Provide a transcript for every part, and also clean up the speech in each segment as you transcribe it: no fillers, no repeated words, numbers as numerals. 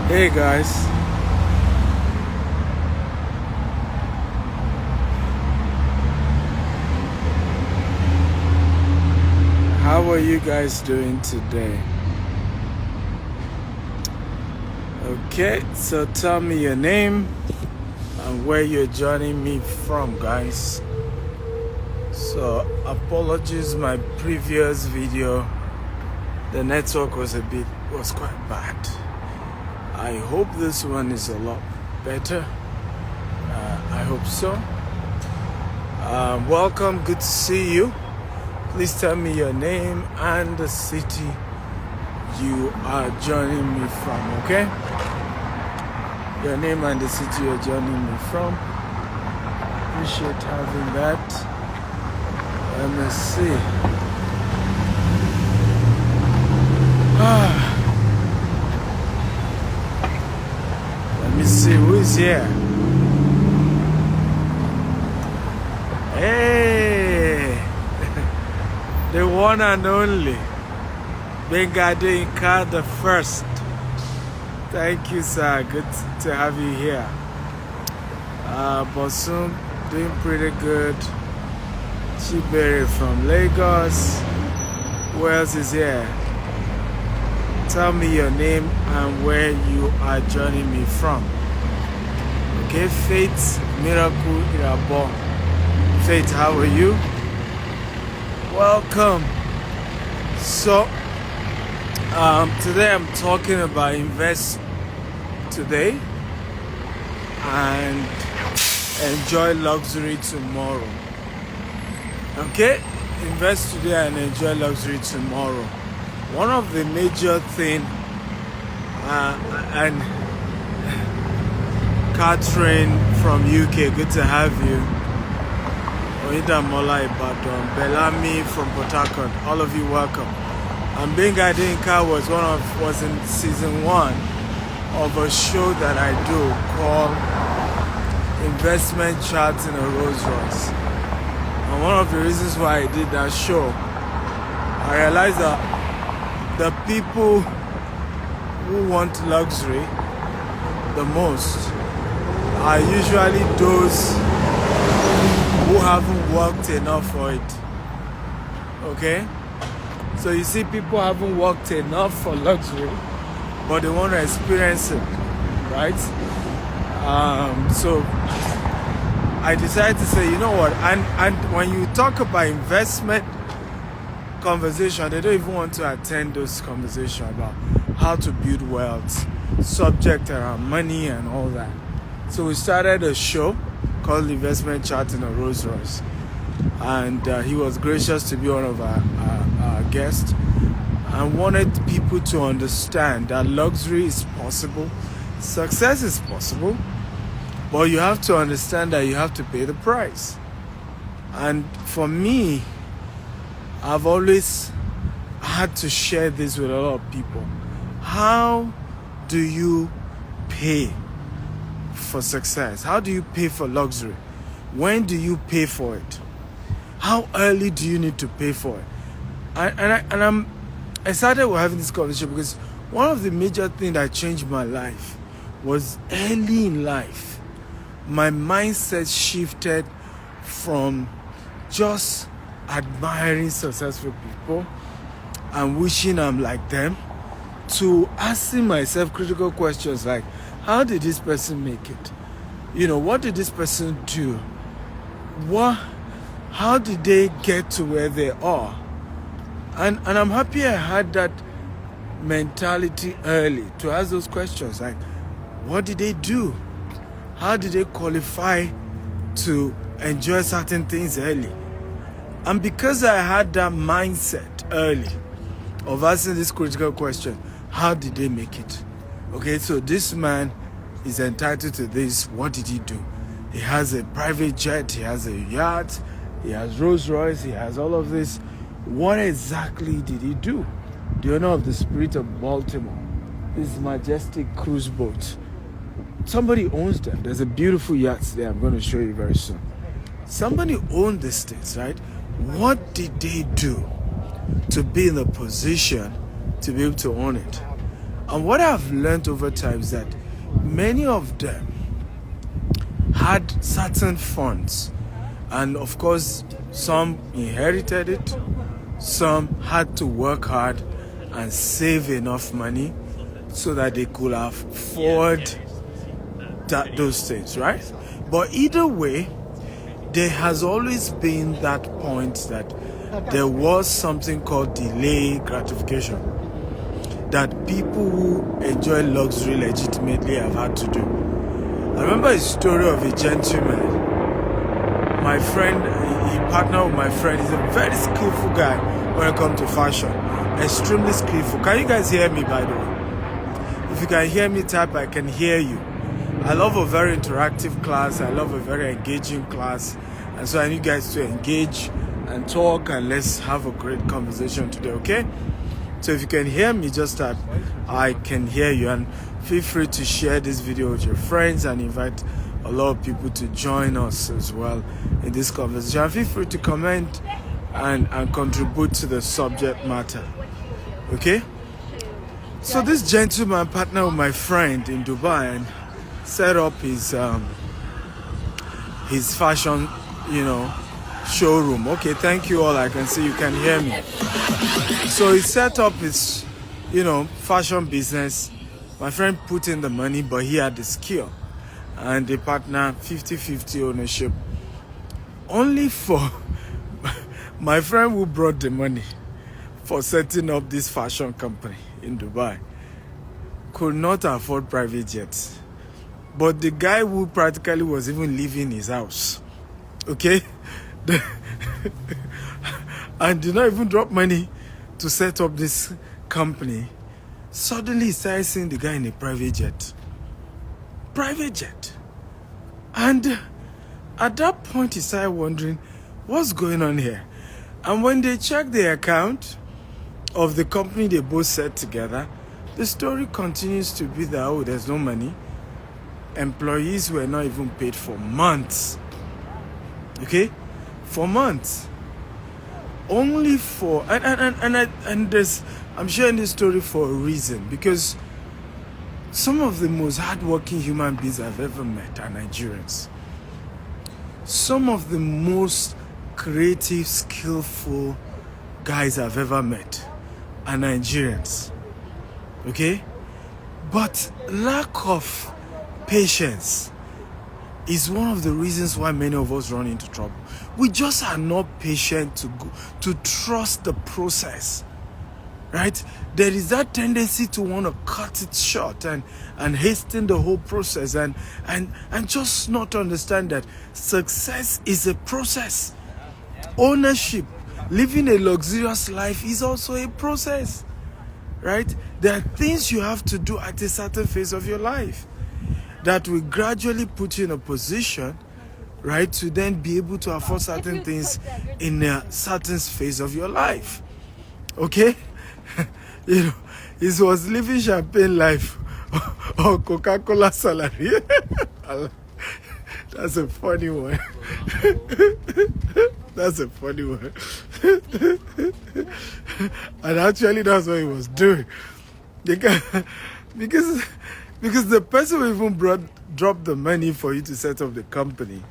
Hey guys, how are you guys doing today? Okay, so tell me your name and where you're joining me from, guys. So apologies, my previous video, the network was quite bad. I hope this one is a lot better. I hope so. Welcome, good to see you. Please tell me your name and the city you are joining me from, okay? Your name and the city you're joining me from. Appreciate having that. Let me see. Let me see who is here. Hey, the one and only Bengade Inka the first. Thank you, sir. Good to have you here. Bosun, doing pretty good. Chibere from Lagos. Who else is here? Tell me your name and where you are joining me from. Okay, Faith Miracle Irabo. Faith, how are you? Welcome. So, today I'm talking about invest today and enjoy luxury tomorrow. Okay, invest today and enjoy luxury tomorrow. One of the major thing, and Catherine from UK, good to have you. Oidamola Ibadan, Bellamy from Port Harcourt, all of you welcome. And Benga Dinka was in season 1 of a show that I do called Investment Charts in a Rolls Royce. And one of the reasons why I did that show, I realized that the people who want luxury the most are usually those who haven't worked enough for it. Okay? So you see, people haven't worked enough for luxury, but they want to experience it, right? So I decided to say, you know what? And when you talk about investment conversation, they don't even want to attend those conversations about how to build wealth, subject around money and all that. So we started a show called Investment Chart in a Rolls Royce, and he was gracious to be one of our guests and wanted people to understand that luxury is possible, success is possible, but you have to understand that you have to pay the price. And for me, I've always had to share this with a lot of people. How do you pay for success? How do you pay for luxury? When do you pay for it? How early do you need to pay for it? And I'm excited we're having this conversation because one of the major things that changed my life was early in life. My mindset shifted from just admiring successful people and wishing I'm like them to asking myself critical questions like, how did this person make it? You know, what did this person do? How did they get to where they are? And I'm happy I had that mentality early to ask those questions like, what did they do? How did they qualify to enjoy certain things early? And because I had that mindset early of asking this critical question, how did they make it? Okay, so this man is entitled to this. What did he do? He has a private jet, he has a yacht, he has Rolls Royce, he has all of this. What exactly did he do? The owner of the Spirit of Baltimore, this majestic cruise boat. Somebody owns them. There's a beautiful yacht there I'm going to show you very soon. Somebody owned these things, right? What did they do to be in the position to be able to own it? And what I've learned over time is that many of them had certain funds, and of course some inherited it, some had to work hard and save enough money so that they could afford those things, right? But either way, there has always been that point that there was something called delay gratification that people who enjoy luxury legitimately have had to do. I remember a story of a gentleman. My friend, he partnered with my friend. He's a very skillful guy when it comes to fashion. Extremely skillful. Can you guys hear me, by the way? If you can hear me type, I can hear you. I love a very interactive class. I love a very engaging class. And so I need you guys to engage and talk, and let's have a great conversation today, okay? So if you can hear me, just type, I can hear you. And feel free to share this video with your friends and invite a lot of people to join us as well in this conversation. And feel free to comment and contribute to the subject matter, okay? So this gentleman partnered with my friend in Dubai and set up his fashion, showroom. Okay, thank you all. I can see you can hear me. So he set up his, fashion business. My friend put in the money, but he had the skill. And they partner 50-50 ownership. Only for my friend who brought the money for setting up this fashion company in Dubai could not afford private jets. But the guy who practically was even leaving his house, okay, and did not even drop money to set up this company, suddenly he started seeing the guy in a private jet. Private jet. And at that point, he started wondering, what's going on here? And when they checked the account of the company they both set together, the story continues to be that, oh, there's no money. Employees were not even paid for months. Okay? For months. Only for, and there's, I'm sharing this story for a reason, because some of the most hardworking human beings I've ever met are Nigerians. Some of the most creative, skillful guys I've ever met are Nigerians. Okay? But lack of patience is one of the reasons why many of us run into trouble. We just are not patient to trust the process. Right? There is that tendency to want to cut it short and hasten the whole process and just not understand that success is a process. Ownership, living a luxurious life is also a process. Right? There are things you have to do at a certain phase of your life that will gradually put you in a position, right, to then be able to afford certain things in a certain phase of your life. Okay? It was living champagne life or Coca-Cola salary. That's a funny one. That's a funny one. And actually, that's what he was doing. Because the person who even dropped the money for you to set up the company,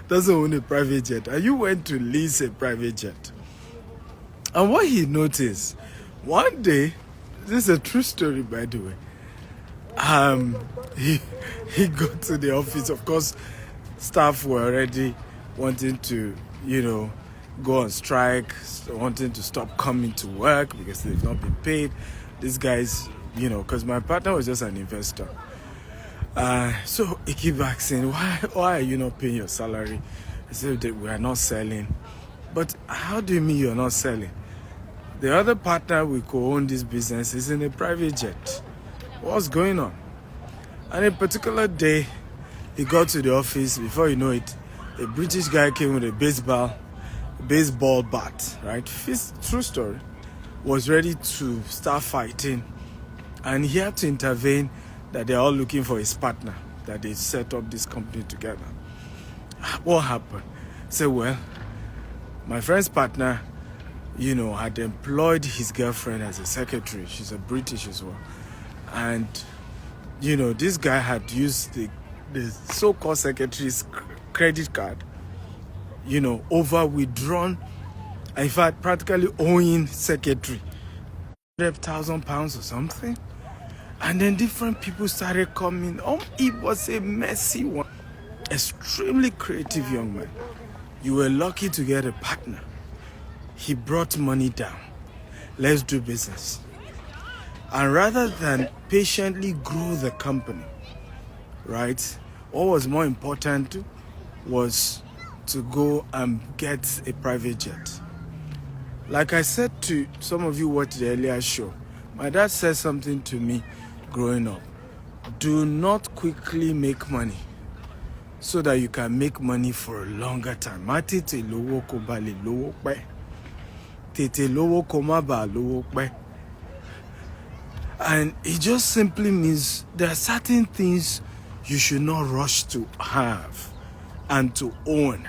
doesn't own a private jet. And you went to lease a private jet. And what he noticed, one day, this is a true story, by the way. He got to the office. Of course, staff were already wanting to, go on strike, wanting to stop coming to work because they've not been paid. These guys, because my partner was just an investor. So he kept asking, why are you not paying your salary? He said that we are not selling. But how do you mean you're not selling? The other partner we co-own this business is in a private jet. What's going on? And a particular day, he got to the office. Before you know it, a British guy came with a baseball bat, right? True story. Was ready to start fighting. And he had to intervene that they're all looking for his partner, that they set up this company together. What happened? Say, well, my friend's partner, had employed his girlfriend as a secretary. She's a British as well. And, this guy had used the so-called secretary's credit card, over withdrawn, in fact, practically owing secretary £100,000 or something. And then different people started coming. It was a messy one. Extremely creative young man. You were lucky to get a partner. He brought money down. Let's do business. And rather than patiently grow the company, right, what was more important was to go and get a private jet. Like I said to some of you who watched the earlier show, my dad said something to me growing up. Do not quickly make money so that you can make money for a longer time. Tete lowo ko ba le lowo pe. Tete lowo ko ma ba lowo pe. And it just simply means there are certain things you should not rush to have and to own,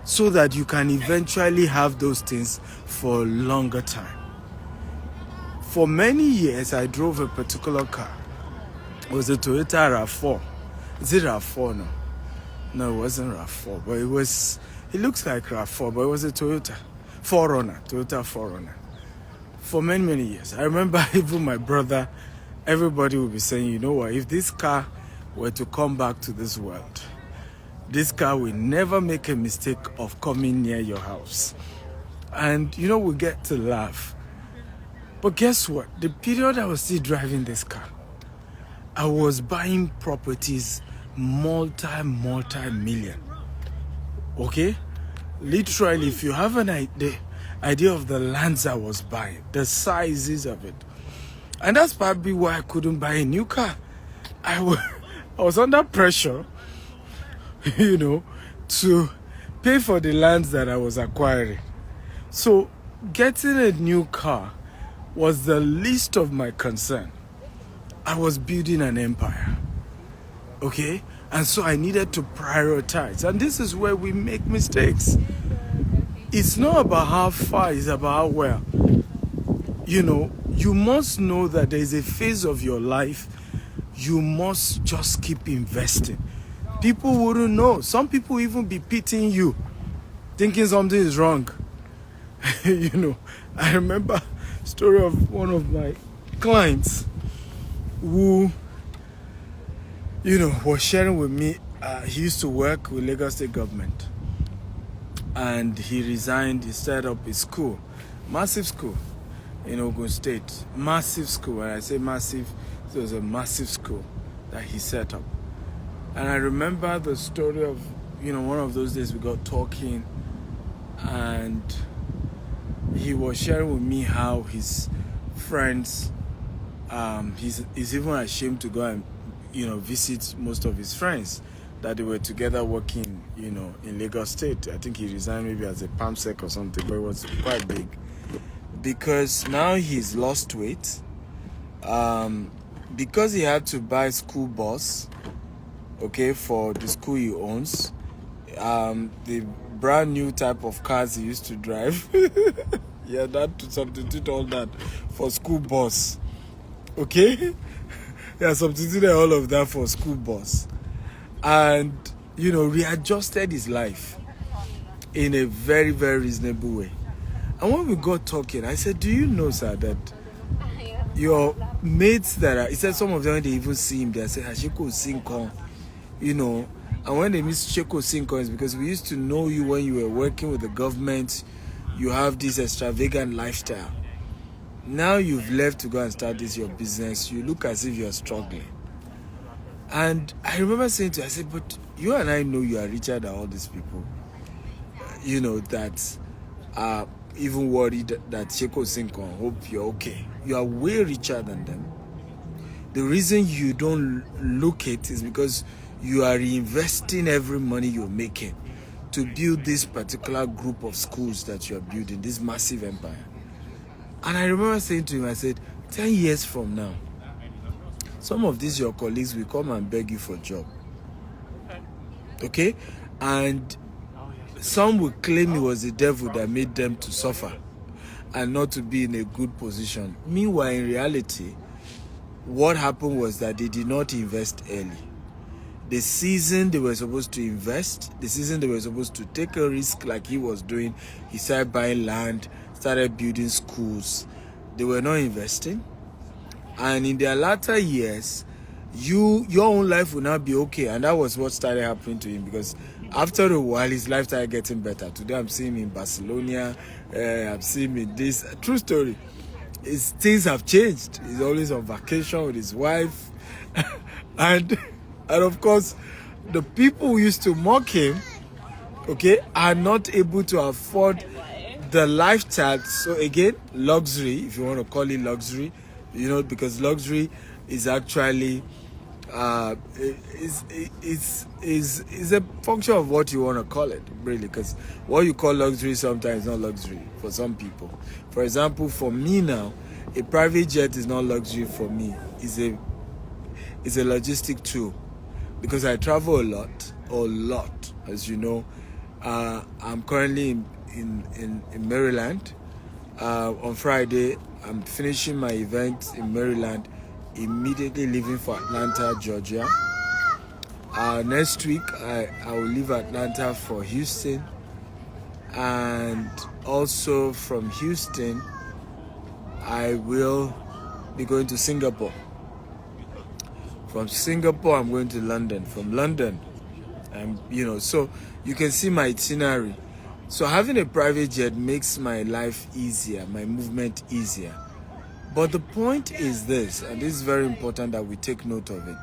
so that you can eventually have those things for a longer time. For many years, I drove a particular car. It was a Toyota RAV4. Is it RAV4 now? No, it wasn't RAV4, but it looks like RAV4, but it was a Toyota 4Runner, Toyota 4Runner. For many, many years. I remember even my brother, everybody would be saying, you know what, if this car were to come back to this world, this car will never make a mistake of coming near your house. And, we get to laugh. But guess what? The period I was still driving this car, I was buying properties multi-million. Okay? Literally, if you have an idea of the lands I was buying, the sizes of it. And that's probably why I couldn't buy a new car. I was under pressure, to pay for the lands that I was acquiring. So getting a new car was the least of my concern. I was building an empire. Okay? And so I needed to prioritize. And this is where we make mistakes. It's not about how far, it's about how well. You must know that there is a phase of your life you must just keep investing. People wouldn't know. Some people even be pitying you, thinking something is wrong. I remember a story of one of my clients who, was sharing with me. He used to work with Lagos State government. And he resigned. He set up a school, massive school in Ogun State. Massive school. When I say massive, it was a massive school that he set up. And I remember the story of, one of those days we got talking, and he was sharing with me how his friends, he's even ashamed to go and, visit most of his friends that they were together working, in Lagos State. I think he resigned maybe as a PAMSEC or something, but it was quite big. Because now he's lost weight. Because he had to buy school bus, okay, for the school he owns. The brand new type of cars he used to drive. Yeah, that to substitute all that for school bus. Okay? Yeah, substituted all of that for school bus. And, readjusted his life in a very, very reasonable way. And when we got talking, I said, do you know, sir, that your mates he said some of them, when they even see him, they say, Hashiko Sinkon, and when they miss Sheko Sinkon, it's because we used to know you when you were working with the government, you have this extravagant lifestyle. Now you've left to go and start your business, you look as if you're struggling. And I remember saying to her, I said, but you and I know you are richer than all these people, that are even worried that Sheko Sinkon, hope you're okay. You are way richer than them. The reason you don't look it is because you are reinvesting every money you're making to build this particular group of schools that you're building, this massive empire. And I remember saying to him, I said, 10 years from now, some of these your colleagues will come and beg you for a job. Okay? And some will claim it was the devil that made them to suffer. and not to be in a good position. Meanwhile, in reality, what happened was that they did not invest early. The season they were supposed to invest, the season they were supposed to take a risk like he was doing, he started buying land, started building schools. They were not investing. And in their latter years, your own life will not be okay. And that was what started happening to him, because after a while, his life started getting better. Today, I'm seeing him in Barcelona. I'm seeing him in this. True story. Things have changed. He's always on vacation with his wife. and of course, the people who used to mock him, okay, are not able to afford the lifestyle. So again, luxury, if you want to call it luxury, because luxury is actually is a function of what you want to call it, really, because what you call luxury sometimes is not luxury for some people. For example, for me now, a private jet is not luxury for me. It's a logistic tool, because I travel a lot, as you know. I'm currently in Maryland. On Friday, I'm finishing my event in Maryland, immediately leaving for Atlanta, Georgia. Next week, I will leave Atlanta for Houston, and also from Houston, I will be going to Singapore. From Singapore, I'm going to London. From London, so you can see my itinerary. So having a private jet makes my life easier, my movement easier. But the point is this, and this is very important that we take note of it.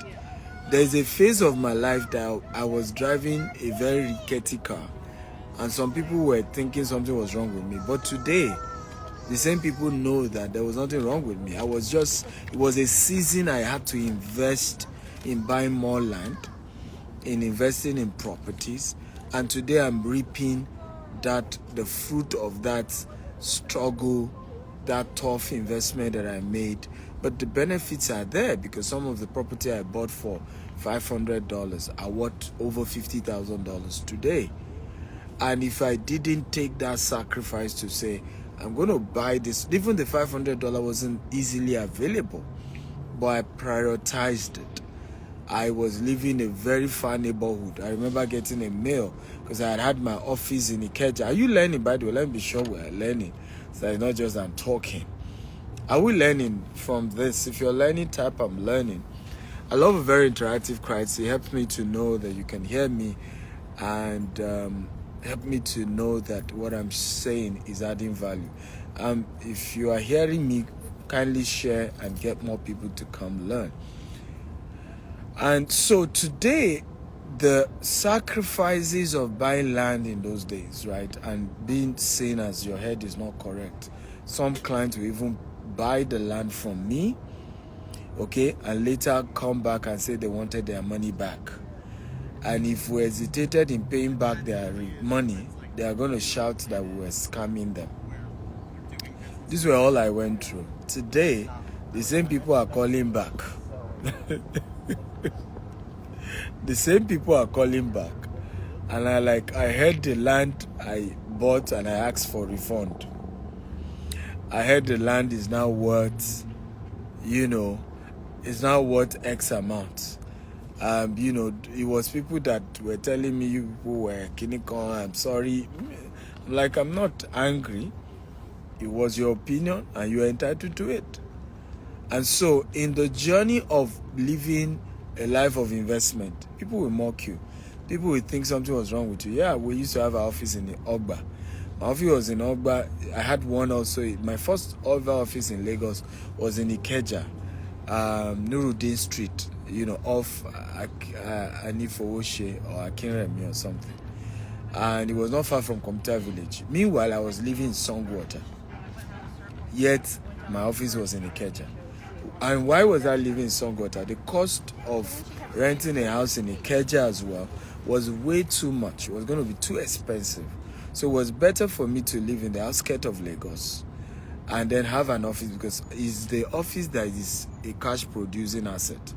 There's a phase of my life that I was driving a very rickety car, and some people were thinking something was wrong with me. But today, the same people know that there was nothing wrong with me. It was a season I had to invest in buying more land, in investing in properties, and today I'm reaping the fruit of that struggle, that tough investment that I made. But the benefits are there, because some of the property I bought for $500 are worth over $50,000 today. And if I didn't take that sacrifice to say, I'm going to buy this, even the $500 wasn't easily available, but I prioritized it. I was living in a very far neighborhood. I remember getting a mail, because I had my office in Ikeja. Are you learning, by the way? Let me be sure we are learning. So it's not just I'm talking. Are we learning from this? If you're learning, type I'm learning. I love a very interactive crowd. It helps me to know that you can hear me, and help me to know that what I'm saying is adding value. If you are hearing me, kindly share and get more people to come learn. And so today, the sacrifices of buying land in those days, right, and being seen as your head is not correct. Some clients will even buy the land from me, okay, and later come back and say they wanted their money back. And if we hesitated in paying back their money, they are going to shout that we were scamming them. These were all I went through. Today, the same people are calling back. The same people are calling back. And I heard the land I bought and I asked for refund. I heard the land is now worth, it's now worth X amount. It was people that were telling me, you people were kinikon, I'm sorry. I'm not angry. It was your opinion and you're entitled to it. And so in the journey of living a life of investment, people will mock you. People will think something was wrong with you. Yeah, we used to have our office in the Ogba. My office was in Ogba. I had one also. My first other office in Lagos was in Ikeja, Nuruddin Street, off Anifowoshe or Akinremi or something. And it was not far from Computer Village. Meanwhile, I was living in Songwater. Yet, my office was in Ikeja. And why was I living in Songwater? The cost of renting a house in Ikeja as well was way too much. It was going to be too expensive. So it was better for me to live in the outskirts of Lagos and then have an office, because it's the office that is a cash producing asset.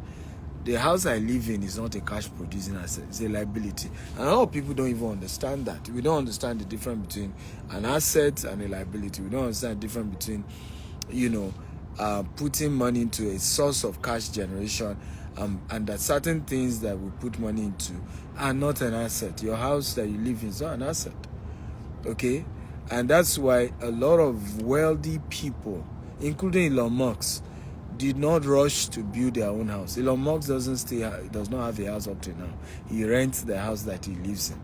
The house I live in is not a cash producing asset, it's a liability. And a lot of people don't even understand that. We don't understand the difference between an asset and a liability. We don't understand the difference between, putting money into a source of cash generation, and that certain things that we put money into are not an asset. Your house that you live in is not an asset. Okay? And that's why a lot of wealthy people, including Elon Musk, did not rush to build their own house. Elon Musk does not have a house up to now. He rents the house that he lives in.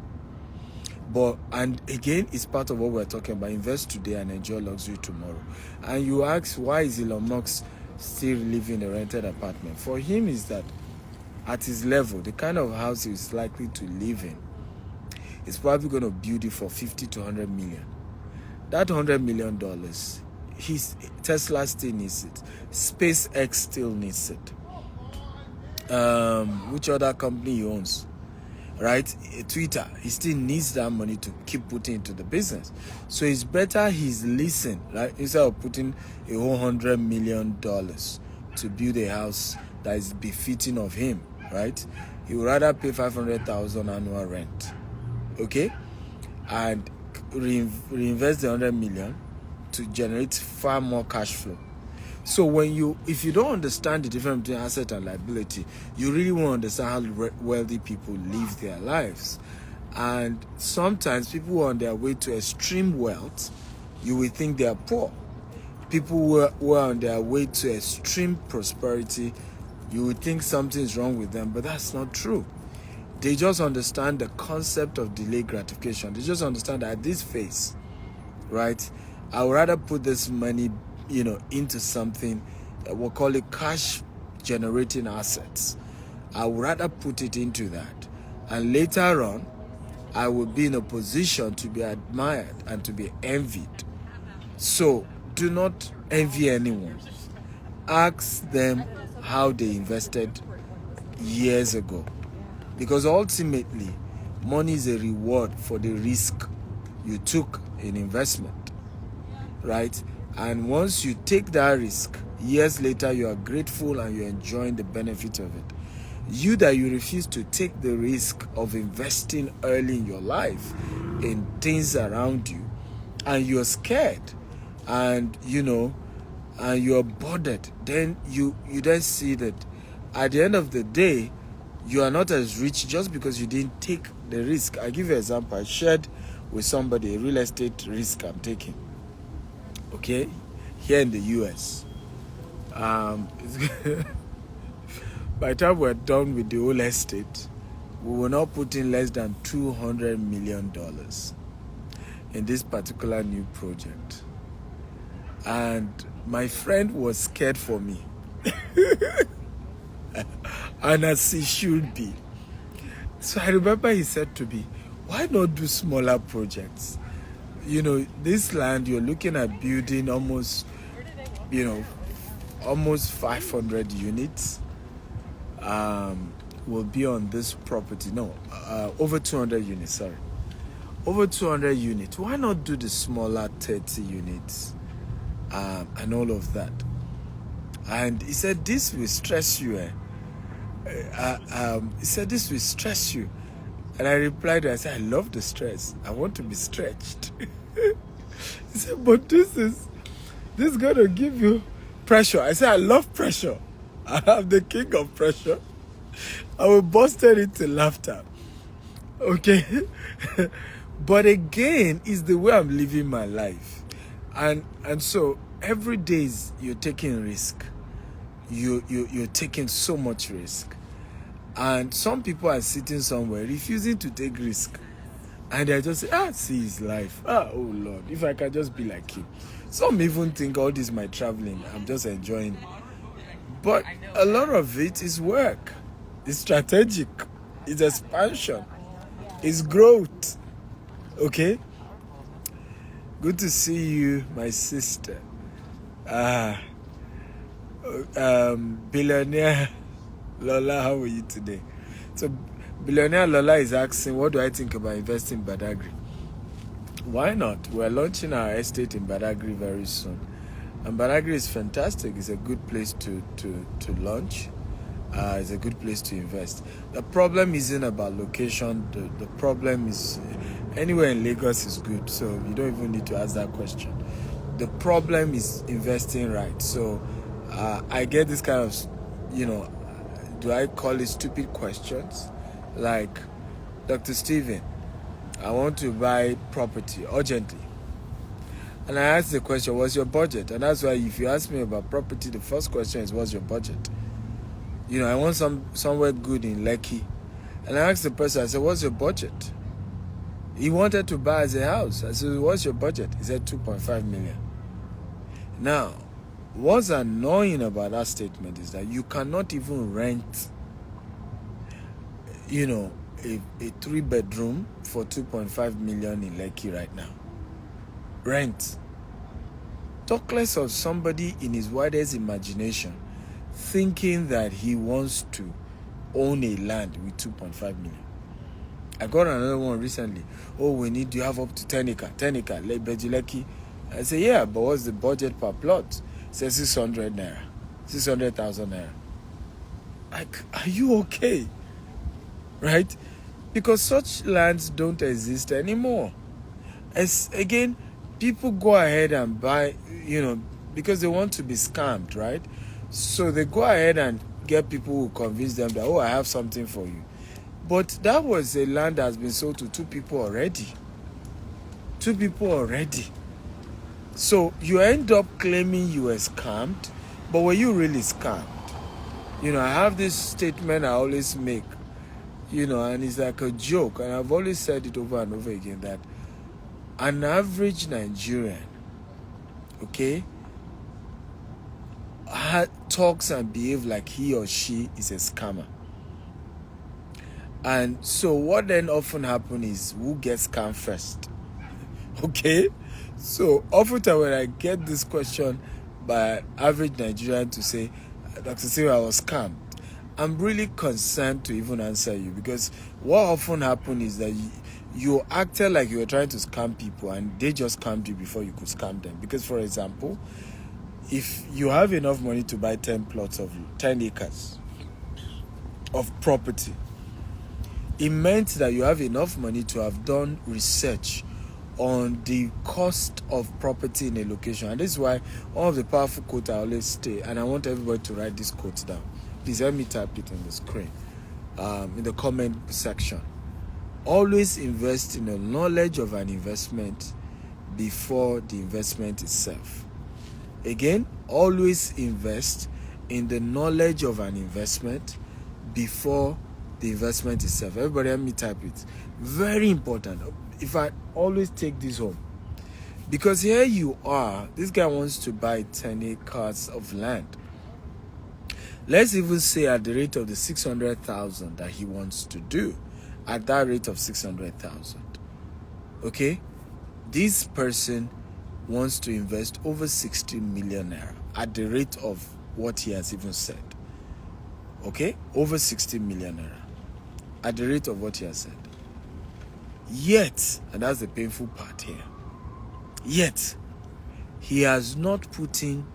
But, and again, it's part of what we're talking about. Invest today and enjoy luxury tomorrow. And you ask, why is Elon Musk still living in a rented apartment? For him is that at his level, the kind of house he's likely to live in, is probably going to build it for 50 to 100 million. That $100 million, Tesla still needs it. SpaceX still needs it. Which other company he owns? Right? Twitter, he still needs that money to keep putting into the business. So it's better he's leasing, right? Instead of putting a whole $100 million to build a house that is befitting of him, right? He would rather pay $500,000 annual rent, okay, and reinvest the $100 million to generate far more cash flow. So if you don't understand the difference between asset and liability, you really won't understand how wealthy people live their lives. And sometimes people who are on their way to extreme wealth, you will think they are poor. People who are on their way to extreme prosperity, you would think something's wrong with them, but that's not true. They just understand the concept of delayed gratification. They just understand that at this phase, right, I would rather put this money, into something that we'll call it cash generating assets. I would rather put it into that. And later on, I will be in a position to be admired and to be envied. So do not envy anyone. Ask them how they invested years ago. Because ultimately, money is a reward for the risk you took in investment, right? And once you take that risk, years later, you are grateful and you're enjoying the benefit of it. You refuse to take the risk of investing early in your life in things around you, and you're scared, and and you're bothered, then you then see that at the end of the day, you are not as rich just because you didn't take the risk. I'll give you an example. I shared with somebody a real estate risk I'm taking. Okay, here in the US. By the time we're done with the whole estate, we will not put in less than $200 million in this particular new project. And my friend was scared for me. And as he should be. So I remember he said to me, why not do smaller projects? This land you're looking at building almost 500 units will be on this property. No, over 200 units, sorry. Over 200 units. Why not do the smaller 30 units and all of that? And he said, this will stress you. He said, this will stress you. And I replied, I said, I love the stress. I want to be stretched. He said, but this is going to give you pressure. I said, I love pressure. I'm the king of pressure. I will burst into laughter. Okay? But again, it's the way I'm living my life. And so every day you're taking risk. You're taking so much risk. And some people are sitting somewhere refusing to take risk. And they just say, see his life. Oh Lord, if I can just be like him. Some even think all this my traveling, I'm just enjoying it. But a lot of it is work. It's strategic. It's expansion. It's growth. Okay? Good to see you, my sister. Billionaire Lola, how are you today? So Billionaire Lola is asking, what do I think about investing in Badagry? Why not? We're launching our estate in Badagry very soon. And Badagry is fantastic. It's a good place to launch. It's a good place to invest. The problem isn't about location. The problem is anywhere in Lagos is good, so you don't even need to ask that question. The problem is investing right. So I get this kind of, do I call it stupid questions? Like, Dr. Steven, I want to buy property urgently. And I ask the question, what's your budget? And that's why if you ask me about property, the first question is, what's your budget? I want somewhere good in Lekki. And I asked the person, I said, what's your budget? He wanted to buy as a house. I said, what's your budget? He said 2.5 million. Now, what's annoying about that statement is that you cannot even rent, a 3-bedroom for 2.5 million in Lekki right now. Rent. Talk less of somebody in his widest imagination thinking that he wants to own a land with 2.5 million. I got another one recently. Oh, you have up to 10 acre, Lekki. I say, yeah, but what's the budget per plot? It says 600,000 naira. Like, are you okay? Right? Because such lands don't exist anymore. Again, people go ahead and buy, because they want to be scammed, right? So they go ahead and get people who convince them that, oh, I have something for you. But that was a land that has been sold to 2 people already. 2 people already. So you end up claiming you were scammed, but were you really scammed? I have this statement I always make, and it's like a joke, and I've always said it over and over again, that an average Nigerian, talks and behaves like he or she is a scammer. And so what then often happens is, who gets scammed first? Okay? So often when I get this question by average Nigerian to say, Dr. Siri, I was scammed, I'm really concerned to even answer you, because what often happens is that you acted like you were trying to scam people and they just scammed you before you could scam them. Because, for example, if you have enough money to buy 10 plots of 10 acres of property, it meant that you have enough money to have done research on the cost of property in a location. And this is why one of the powerful quotes I always say, and I want everybody to write this quote down. Please help me type it on the screen, in the comment section. Always invest in the knowledge of an investment before the investment itself. Again, always invest in the knowledge of an investment before the investment itself. Everybody help me type it. Very important. If I always take this home, because here you are, this guy wants to buy 10 acres of land. Let's even say at the rate of the 600,000 that he wants to do, at that rate of 600,000. Okay? This person wants to invest over 60 million naira at the rate of what he has even said. Okay? Over 60 million naira at the rate of what he has said. Yet, and that's the painful part here, yet he has not put in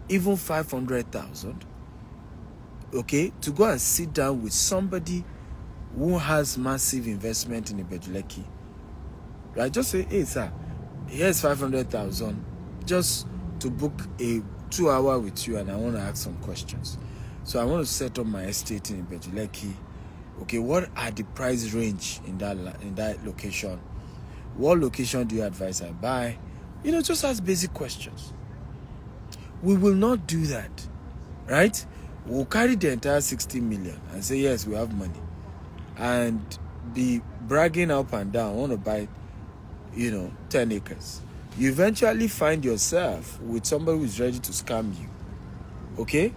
even 500,000, to go and sit down with somebody who has massive investment in Ibejuleki. Right? Just say, hey, sir, here's 500,000 just to book a 2-hour with you, and I want to ask some questions. So I want to set up my estate in Ibejuleki. Okay, what are the price range in that location? What location do you advise I buy? Just ask basic questions. We will not do that, right? We'll carry the entire 60 million and say, yes, we have money, and be bragging up and down, I want to buy, 10 acres. You eventually find yourself with somebody who's ready to scam you, okay?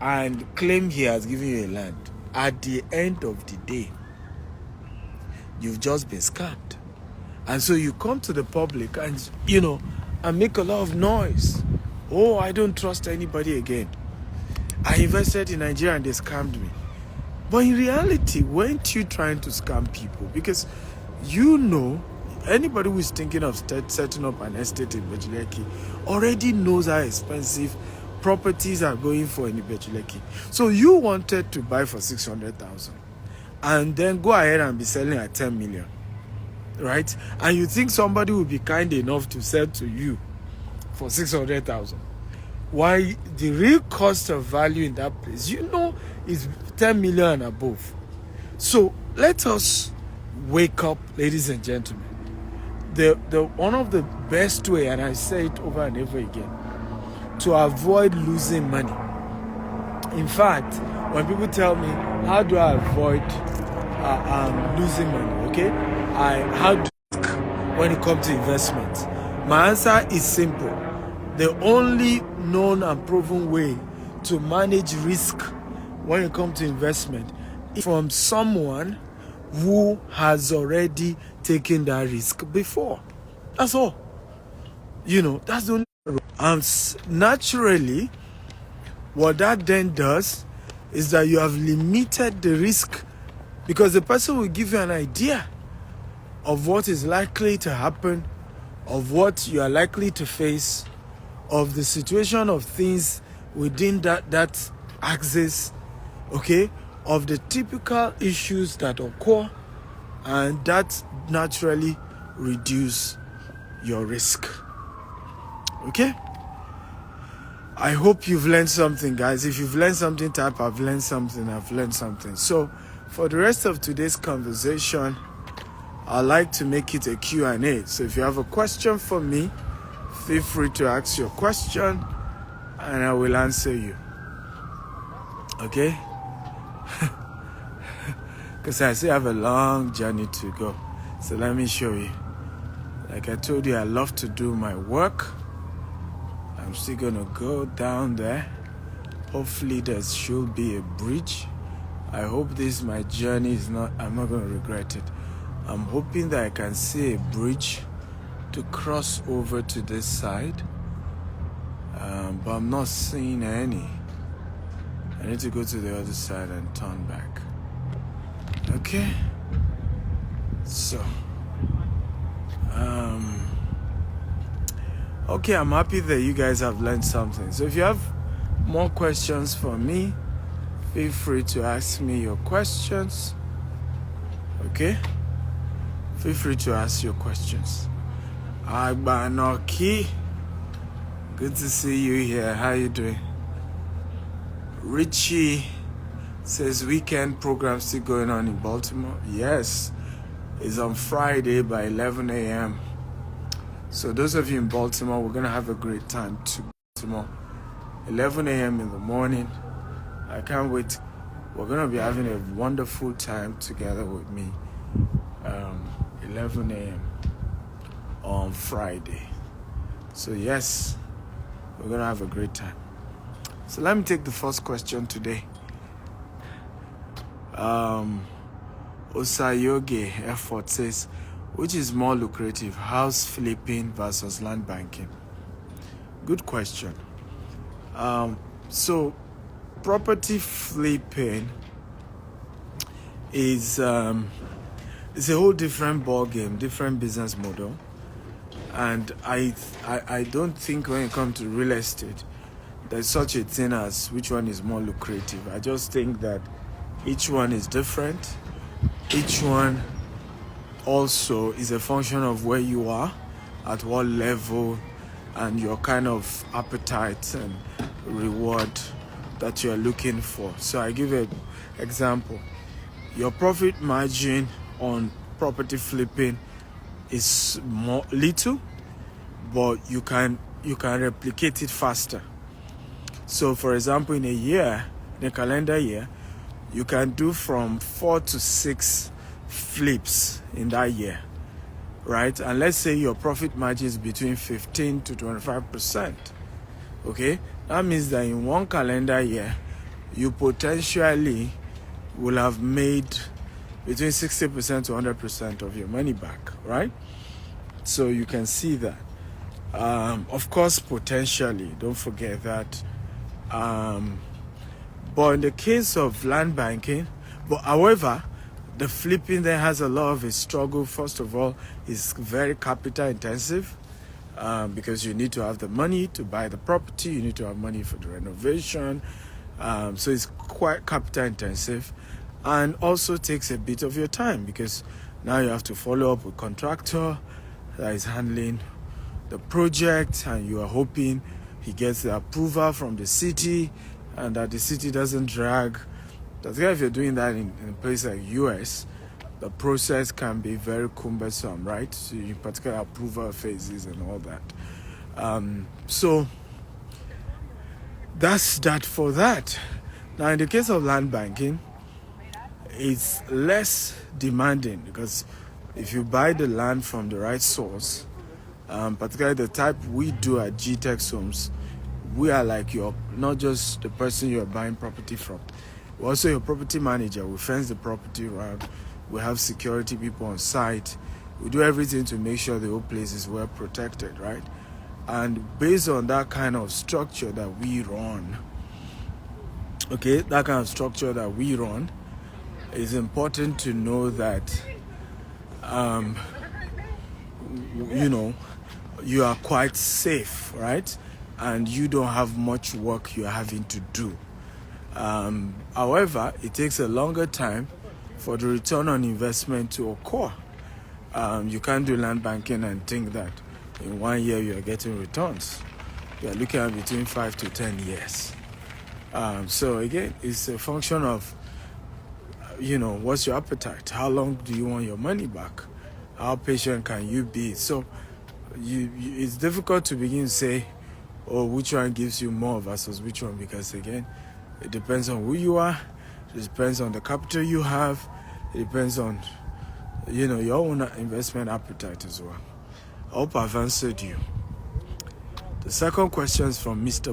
And claim he has given you a land. At the end of the day, you've just been scammed. And so you come to the public and, and make a lot of noise. Oh, I don't trust anybody again. I invested in Nigeria and they scammed me. But in reality, weren't you trying to scam people? Because anybody who is thinking of setting up an estate in Ibejuleki already knows how expensive properties are going for in Ibejuleki. So you wanted to buy for 600,000 and then go ahead and be selling at 10 million, right? And you think somebody will be kind enough to sell to you for 600,000? Why the real cost of value in that place, is 10 million and above. So let us wake up, ladies and gentlemen. The one of the best way, and I say it over and over again, to avoid losing money. In fact, when people tell me, how do I avoid losing money? Okay, how do when it comes to investment? My answer is simple. The only known and proven way to manage risk when it comes to investment is from someone who has already taken that risk before. That's all. That's the only. Naturally, what that then does is that you have limited the risk, because the person will give you an idea of what is likely to happen, of what you are likely to face, of the situation of things within that axis, okay, of the typical issues that occur, and that naturally reduce your risk. Okay? I hope you've learned something, guys. If you've learned something, type I've learned something, I've learned something. So for the rest of today's conversation, I'd like to make it a Q&A. So if you have a question for me, feel free to ask your question and I will answer you. Okay? Because I still have a long journey to go. So let me show you. Like I told you, I love to do my work. I'm still going to go down there. Hopefully there should be a bridge. I hope my journey I'm not going to regret it. I'm hoping that I can see a bridge to cross over to this side. But I'm not seeing any. I need to go to the other side and turn back. Okay? So, okay, I'm happy that you guys have learned something. So if you have more questions for me, feel free to ask me your questions. Okay? Feel free to ask your questions. Agbanoki, good to see you here. How you doing? Richie says weekend program still going on in Baltimore. Yes, it's on Friday by 11 a.m. So those of you in Baltimore, we're going to have a great time to Baltimore. 11 a.m. in the morning. I can't wait. We're going to be having a wonderful time together with me. 11 a.m. on Friday. So yes, we're going to have a great time. So let me take the first question today. Osayoge Effort says, which is more lucrative, house flipping versus land banking? Good question. So property flipping is it's a whole different ball game, different business model, and I don't think when it comes to real estate there's such a thing as which one is more lucrative. I just think that each one is different. Each one also is a function of where you are, at what level, and your kind of appetite and reward that you're looking for. So I give an example. Your profit margin on property flipping is more little, but you can replicate it faster. So for example, in a calendar year, you can do from 4 to 6 flips in that year, right? And let's say your profit margin is between 15 to 25%. Okay, that means that in one calendar year, you potentially will have made between 60% to 100% of your money back, right? So you can see that. Of course, potentially, don't forget that. But in the case of land banking, however, the flipping there has a lot of a struggle. First of all, it's very capital intensive. because you need to have the money to buy the property, you need to have money for the renovation. So it's quite capital intensive, and also takes a bit of your time, because now you have to follow up with contractor that is handling the project, and you are hoping he gets the approval from the city and that the city doesn't drag. That's why if you're doing that in a place like US, the process can be very cumbersome, right? So in particular approval phases and all that. So that's that for that. Now in the case of land banking, it's less demanding, because if you buy the land from the right source, particularly the type we do at GTEX Homes, we are like not just the person you're buying property from, we're also your property manager. We fence the property around, we have security people on site, we do everything to make sure the whole place is well protected, right? And based on that kind of structure that we run, it's important to know that you are quite safe, right? And you don't have much work you're having to do. However, it takes a longer time for the return on investment to occur. You can't do land banking and think that in 1 year you're getting returns. You're looking at between 5 to 10 years. So again, it's a function of, what's your appetite? How long do you want your money back? How patient can you be? So it's difficult to begin to say, which one gives you more versus which one, because again, it depends on who you are, it depends on the capital you have, it depends on, your own investment appetite as well. I hope I've answered you. The second question is from Mr.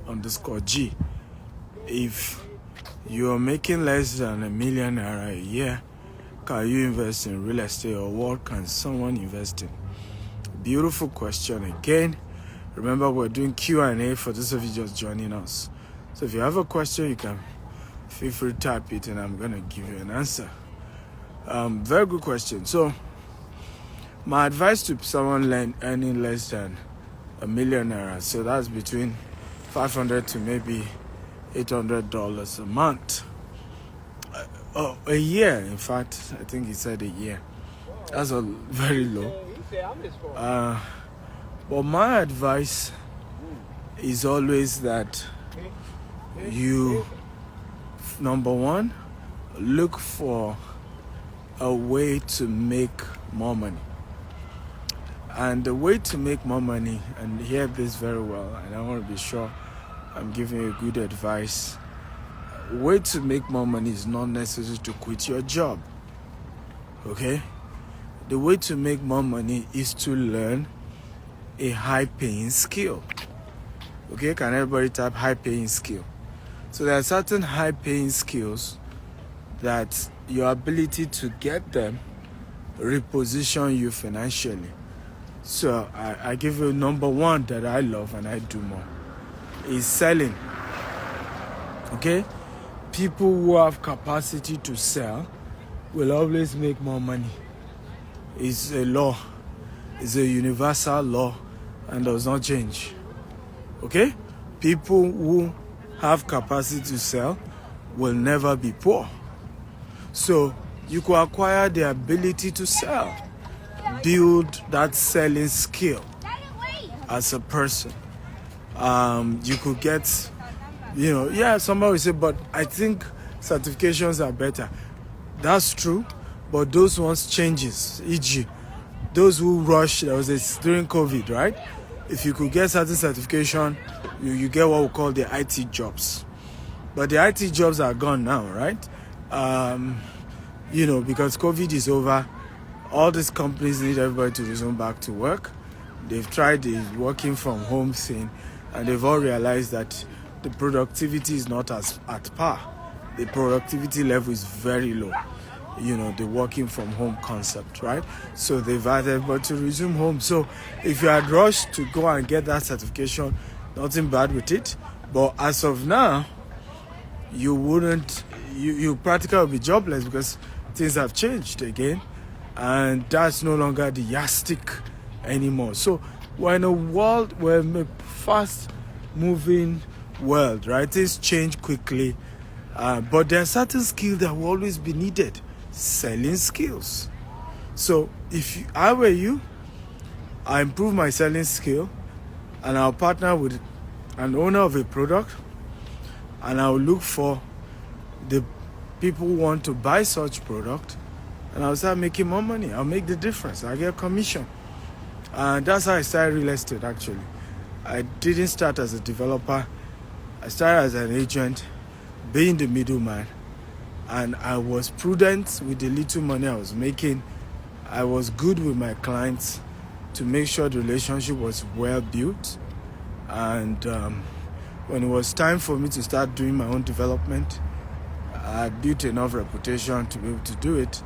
Bonner_G. If you're making less than $1 million a year, can you invest in real estate, or what can someone invest in? Beautiful question again. Remember, we're doing Q&A for those of you just joining us. So if you have a question, you can feel free to type it and I'm going to give you an answer. Very good question. So my advice to someone earning less than $1 million, so that's between $500 to maybe $800 a month. A year, in fact, I think he said a year. That's very low. But my advice is always that you, number one, look for a way to make more money. And the way to make more money, and hear this very well, and I want to be sure I'm giving you good advice. Way to make more money is not necessary to quit your job. Okay? The way to make more money is to learn a high-paying skill. Okay? Can everybody type high-paying skill? So there are certain high-paying skills that your ability to get them reposition you financially. So I give you number one that I love and I do more is selling. Okay? People who have capacity to sell will always make more money. It's a law. It's a universal law and does not change. Okay? People who have capacity to sell will never be poor. So you could acquire the ability to sell. Build that selling skill as a person. You could get, somebody will say, but I think certifications are better. That's true, but those ones changes. E.g., those who rush, there was this during COVID, right? If you could get certain certification, you get what we call the IT jobs. But the IT jobs are gone now, right? Because COVID is over, all these companies need everybody to resume back to work. They've tried the working from home thing, and they've all realized that the productivity is not at par. The productivity level is very low. The working from home concept, right? So they've asked everybody to resume home. So if you had rushed to go and get that certification, nothing bad with it. But as of now, you practically will be jobless because things have changed again. And that's no longer the yardstick anymore. So we're in a fast-moving world, right? Things change quickly, but there are certain skills that will always be needed. Selling skills. So if I were you, I improve my selling skill, and I'll partner with an owner of a product, and I'll look for the people who want to buy such product, and I'll start making more money. I'll make the difference. I'll get commission. And that's how I started real estate, actually. I didn't start as a developer. I started as an agent, being the middleman. And I was prudent with the little money I was making. I was good with my clients to make sure the relationship was well built. And when it was time for me to start doing my own development, I built enough reputation to be able to do it,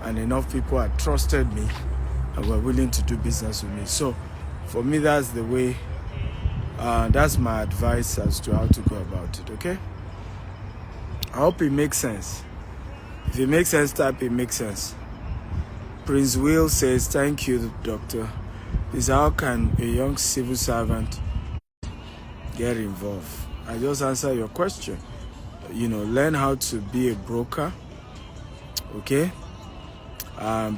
and enough people had trusted me and were willing to do business with me. So for me, that's the way, that's my advice as to how to go about it, okay? I hope it makes sense. If it makes sense, type it makes sense. Prince Will says, thank you, doctor. Is how can a young civil servant get involved? I just answered your question. Learn how to be a broker, okay?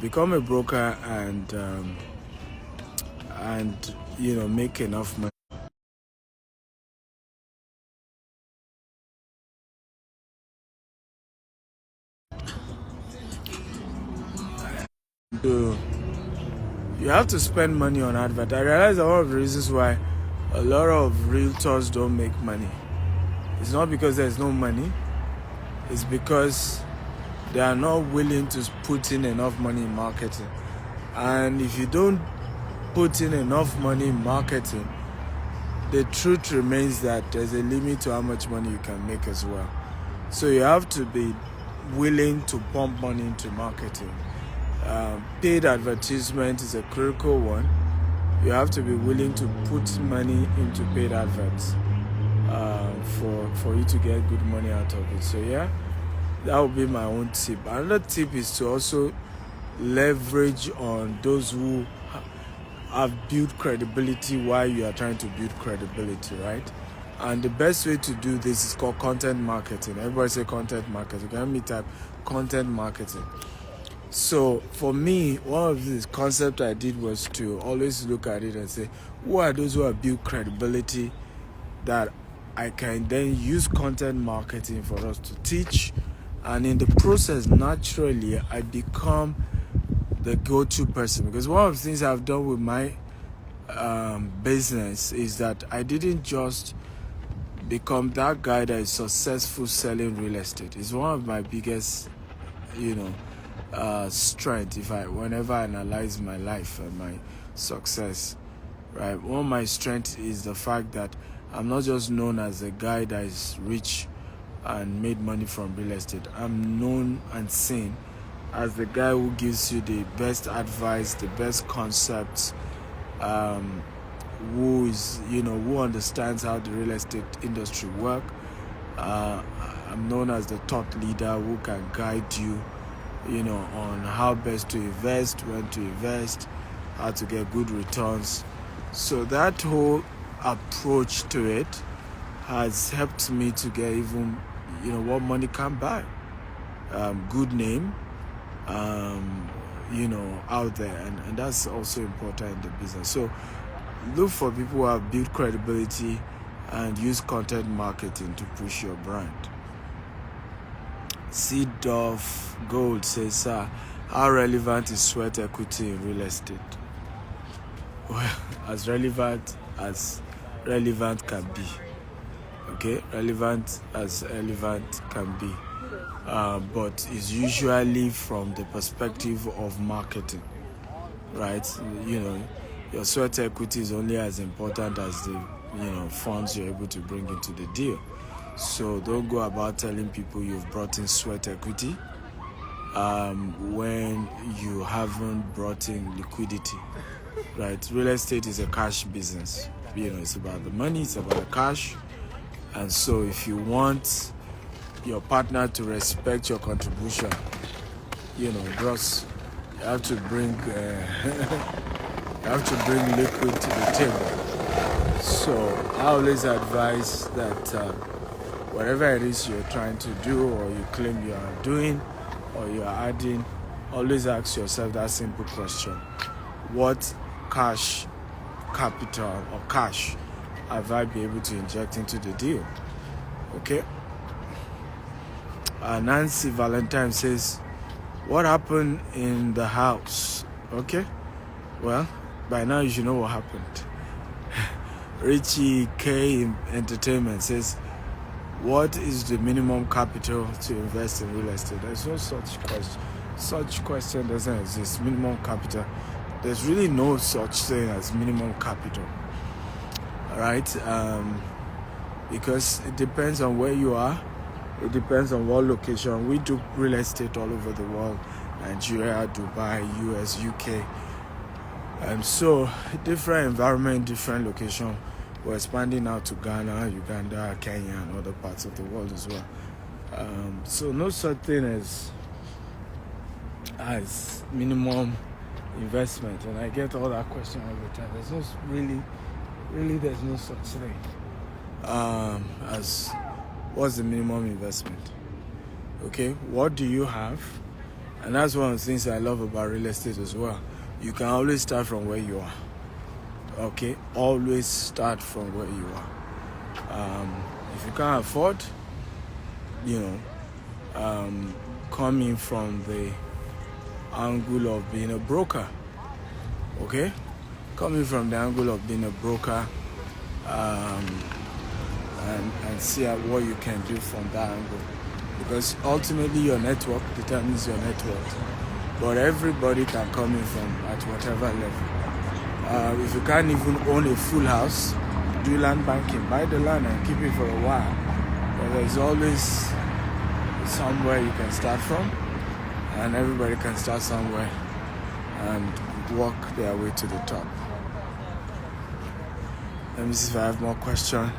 Become a broker and make enough money. You have to spend money on advert. I realize that one of the reasons why a lot of realtors don't make money, it's not because there's no money, it's because they are not willing to put in enough money in marketing. And if you don't put in enough money in marketing, the truth remains that there's a limit to how much money you can make as well. So you have to be willing to pump money into marketing. Paid advertisement is a critical one. You have to be willing to put money into paid adverts for you to get good money out of it. So yeah, that would be my own tip. Another tip is to also leverage on those who have built credibility while you are trying to build credibility, right? And the best way to do this is called content marketing. Everybody say content marketing. Let me type content marketing. So for me, one of the concepts I did was to always look at it and say, who are those who have built credibility that I can then use content marketing for us to teach, and in the process, naturally, I become the go-to person. Because one of the things I've done with my business is that I didn't just become that guy that is successful selling real estate. It's one of my biggest, strength. Whenever I analyze my life and my success, right? One of my strengths is the fact that I'm not just known as a guy that is rich and made money from real estate. I'm known and seen as the guy who gives you the best advice, the best concepts, who understands how the real estate industry works. I'm known as the thought leader who can guide you, on how best to invest, when to invest, how to get good returns. So that whole approach to it has helped me to get even, what money can buy. Good name, out there. And that's also important in the business. So look for people who have built credibility and use content marketing to push your brand. Seed of Gold says, sir, how relevant is sweat equity in real estate? Well, as relevant can be. Okay, relevant as relevant can be. But it's usually from the perspective of marketing, right? Your sweat equity is only as important as the funds you're able to bring into the deal. So don't go about telling people you've brought in sweat equity when you haven't brought in liquidity, right? Real estate is a cash business. It's about the money, it's about the cash. And so if you want your partner to respect your contribution, gross, you have to bring You have to bring liquid to the table. So I always advise that whatever it is you're trying to do or you claim you are doing or you are adding, always ask yourself that simple question. What cash capital or cash have I been able to inject into the deal? Okay. Nancy Valentine says, what happened in the house? Okay. Well, by now you should know what happened. Richie K Entertainment says, what is the minimum capital to invest in real estate? There's no such question. Such question doesn't exist. Minimum capital. There's really no such thing as minimum capital. All right? Because it depends on where you are. It depends on what location. We do real estate all over the world. Nigeria, Dubai, US, UK. So different environment, different location. We're expanding out to Ghana, Uganda, Kenya, and other parts of the world as well. So no such thing as minimum investment. And I get all that question all the time. There's no really there's no such thing as what's the minimum investment. Okay, what do you have? And that's one of the things I love about real estate as well. You can always start from where you are. Okay, always start from where you are. If you can't afford, coming from the angle of being a broker. Okay, coming from the angle of being a broker, and see what you can do from that angle, because ultimately your network determines your net worth. But everybody can come in from at whatever level. If you can't even own a full house, do land banking. Buy the land and keep it for a while. But there's always somewhere you can start from, and everybody can start somewhere and work their way to the top. Let me see if I have more questions.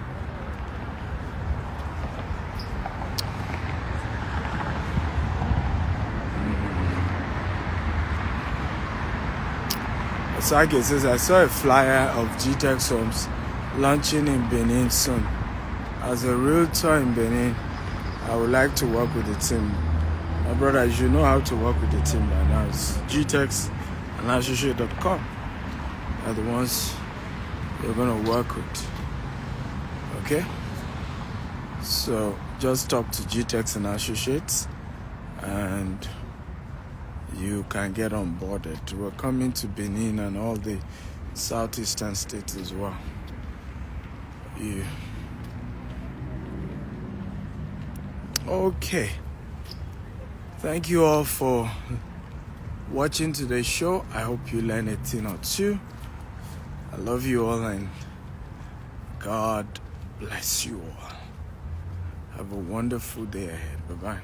Sake says, I saw a flyer of GTEX Homes launching in Benin soon. As a realtor in Benin, I would like to work with the team. My brother, you know how to work with the team by now. It's GTEX and associate.com are the ones you're going to work with. Okay? So just talk to GTEX and Associates and you can get onboarded. We're coming to Benin and all the southeastern states as well. Yeah. Okay. Thank you all for watching today's show. I hope you learned a thing or two. I love you all and God bless you all. Have a wonderful day ahead. Bye-bye.